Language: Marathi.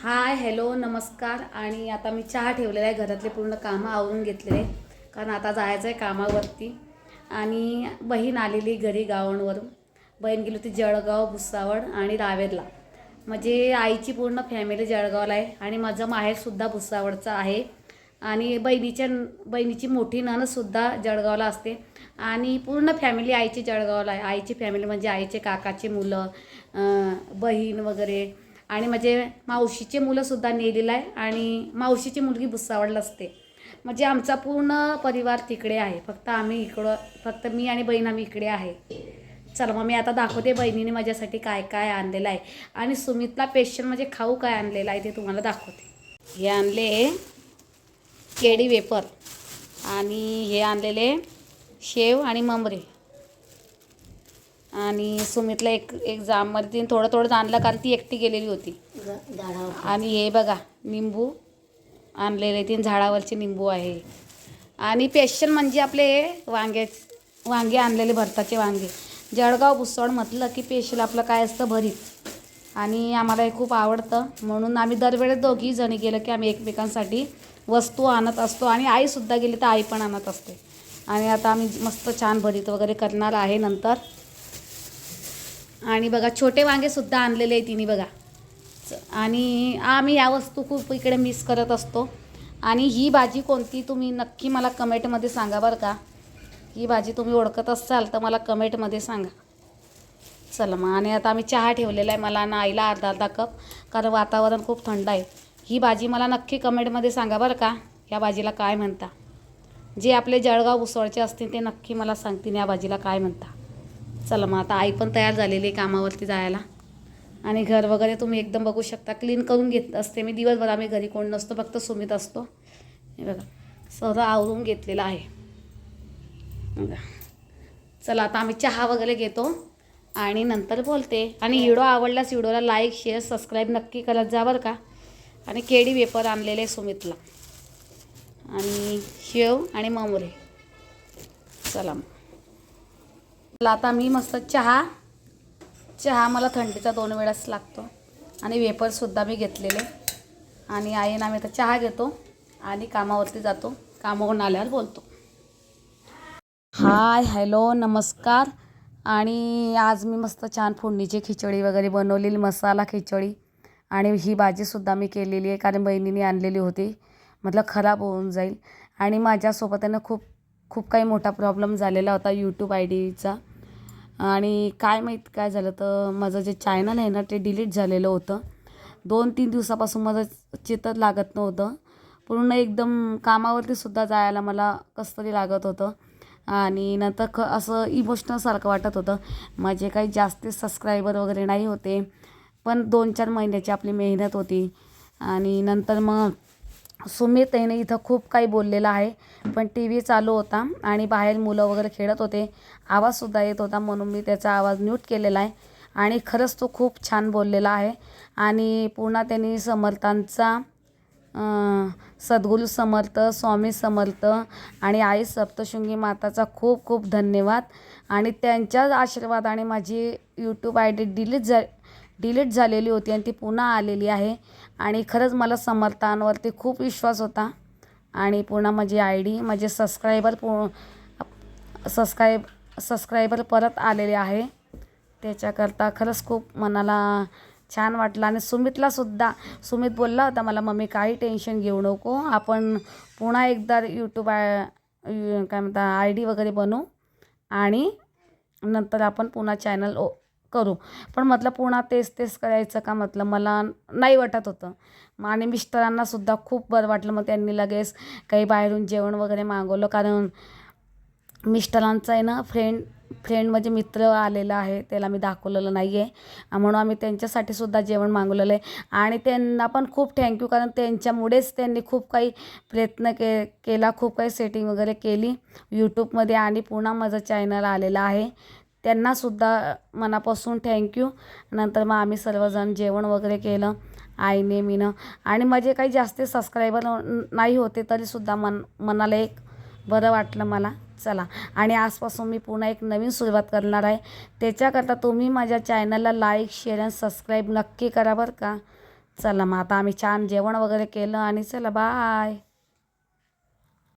हाय हॅलो नमस्कार. आणि आता मी चहा ठेवलेला आहे. घरातले पूर्ण कामं आवरून घेतलेले कारण आता जायचं आहे कामावरती. आणि बहीण आलेली घरी गावावरून. बहीण गेली होती जळगाव, भुसावळ आणि रावेरला. म्हणजे आईची पूर्ण फॅमिली जळगावला आहे आणि माझं माहेरसुद्धा भुसावळचं आहे. आणि बहिणीची मोठी नणंदसुद्धा जळगावला असते. आणि पूर्ण फॅमिली आईची जळगावला आहे. आईची फॅमिली म्हणजे आईचे काकाची मुलं, बहीण वगैरे. आणि माझे मावशीचे मुलंसुद्धा नेलेलं आहे आणि मावशीची मुलगी भुसावळला असते. म्हणजे आमचा पूर्ण परिवार तिकडे आहे. फक्त मी आणि बहीण आम्ही इकडे आहे. चला मग मी आता दाखवते बहिणीने माझ्यासाठी काय काय आणलेलं आहे. आणि सुमितला स्पेशल म्हणजे खाऊ काय आणलेलं आहे ते तुम्हाला दाखवते. हे आणले केळी वेपर आणि हे आणलेले शेव आणि ममरे. आणि सुमितला एक एक जाममध्ये तिने थोडं थोडं आणलं कारण ती एकटी गेलेली होती. आणि हे बघा निंबू आणलेले, तीन झाडावरचे निंबू आहे. आणि स्पेशल म्हणजे आपले वांगे आणलेले, भरताचे वांगे. जळगाव भुसावळ म्हटलं की स्पेशल आपलं काय असतं, भरीत. आणि आम्हाला हे खूप आवडतं म्हणून आम्ही दरवेळेस दोघी जणी गेलं की आम्ही एकमेकांसाठी वस्तू आणत असतो. आणि आईसुद्धा गेली तर आई पण आणत असते. आणि आता आम्ही मस्त छान भरीत वगैरे करणार आहे नंतर. आणि बघा छोटे वांगेसुद्धा आणलेले आहे तिने बघा. आणि आम्ही या वस्तू खूप इकडे मिस करत असतो. आणि ही भाजी कोणती तुम्ही नक्की मला कमेंटमध्ये सांगा बरं का. ही भाजी तुम्ही ओळखत असाल तर मला कमेंटमध्ये सांगा. चला मग. आणि आता आम्ही चहा ठेवलेला आहे मला आणि आईला अर्धा अर्धा कप, कारण वातावरण खूप थंड आहे. ही भाजी मला नक्की कमेंटमध्ये सांगा बरं का, ह्या भाजीला काय म्हणता. जे आपले जळगाव उसळचे असतील ते नक्की मला सांगतील या भाजीला काय म्हणता. चला मग आता आई पण तयार झालेली आहे कामावरती जायला. आणि घर वगैरे तुम्ही एकदम बघू शकता क्लीन करून घेत असते मी दिवसभर. आम्ही घरी कोण नसतो, फक्त सुमित असतो. हे बघा सगळं आवरून घेतलेलं आहे. चला आता आम्ही चहा वगैरे घेतो आणि नंतर बोलते. आणि व्हिडिओ आवडल्यास व्हिडिओला लाईक शेअर सबस्क्राईब नक्की करत जा बरं का. आणि केळी वेपर आणलेले सुमितला आणि शेव आणि ममरे. चला मग. चला आता मी मस्त चहा मला थंडीचा 2 वेळाच लागतो. आणि वेफरसुद्धा मी घेतलेले. आणि आईनं आम्ही आता चहा घेतो आणि कामावरती जातो. कामावरून आल्यावर बोलतो. हाय हॅलो नमस्कार. आणि आज मी मस्त छान फोडणीची खिचडी वगैरे बनवलेली, मसाला खिचडी. आणि ही भाजीसुद्धा मी केलेली आहे कारण बहिणीने आणलेली होती. म्हटलं खराब होऊन जाईल. आणि माझ्यासोबत आहे ना खूप काही मोठा प्रॉब्लेम झालेला होता यूट्यूब आय डीचा. आणि काय माहीत काय झालं तर माझं जे चॅनल आहे ना ते डिलीट झालेलं होतं. 2-3 दिवसापासून माझं चित्त लागत नव्हतं. पूर्ण एकदम कामावरतीसुद्धा जायला मला कसं तरी लागत होतं. आणि नंतर असं इमोशनलसारखं वाटत होतं. माझे काही जास्त सबस्क्रायबर वगैरे नाही होते, पण 2-4 महिन्याची आपली मेहनत होती. आणि नंतर मग सुमित आहे ना इथं खूप काही बोललेलं आहे, पण टी व्ही चालू होता आणि बाहेर मुलं वगैरे खेळत होते. आवाजसुद्धा येत होता म्हणून मी त्याचा आवाज म्यूट केलेला आहे. आणि खरंच तो खूप छान बोललेला आहे. आणि पुन्हा त्यांनी समर्थांचा सद्गुरू समर्थ, स्वामी समर्थ आणि आई सप्तशृंगी माताचा खूप खूप धन्यवाद. आणि त्यांच्याच आशीर्वादाने माझी यूट्यूब आय डी डिलीट झालेली होती आणि ती पुन्हा आलेली आहे. आणि खरंच मला समर्थांवरती खूप विश्वास होता. आणि पुन्हा माझी आय डी, माझे सबस्क्रायबर परत आलेले आहे. त्याच्याकरता खरंच खूप मनाला छान वाटलं. आणि सुमित बोलला होता मला, मम्मी काही टेन्शन घेऊ नको, आपण पुन्हा एकदा यूट्यूब काय म्हणता आय डी वगैरे बनवू आणि नंतर आपण पुन्हा चॅनल करू. पण म्हटलं पुन्हा तेच करायचं का, म्हटलं मला नाही वाटत होतं. आणि मिस्टरांनासुद्धा खूप बरं वाटलं. मग त्यांनी लगेच काही बाहेरून जेवण वगैरे मागवलं, कारण मिस्टरांचा आहे ना फ्रेंड म्हणजे मित्र आलेला आहे, त्याला मी दाखवलेलं नाही आहे म्हणून आम्ही त्यांच्यासाठी सुद्धा जेवण मागवलेलं आहे. आणि त्यांना पण खूप थँक्यू, कारण त्यांच्यामुळेच त्यांनी खूप काही प्रयत्न केला, खूप काही सेटिंग वगैरे केली यूट्यूबमध्ये आणि पुन्हा माझं चॅनल आलेलं आहे. त्यांनासुद्धा मनापासून थँक्यू. नंतर मग आम्ही सर्वजण जेवण वगैरे केलं आईने मीनं. आणि माझे काही जास्त सबस्क्रायबर नाही होते तरीसुद्धा मनाला एक बरं वाटलं मला. चला. आणि आजपासून मी पुन्हा एक नवीन सुरुवात करणार आहे. त्याच्याकरता तुम्ही माझ्या चॅनलला लाईक शेअर आणि सबस्क्राईब नक्की करा बरं का. चला मग आता आम्ही छान जेवण वगैरे केलं आणि चला बाय.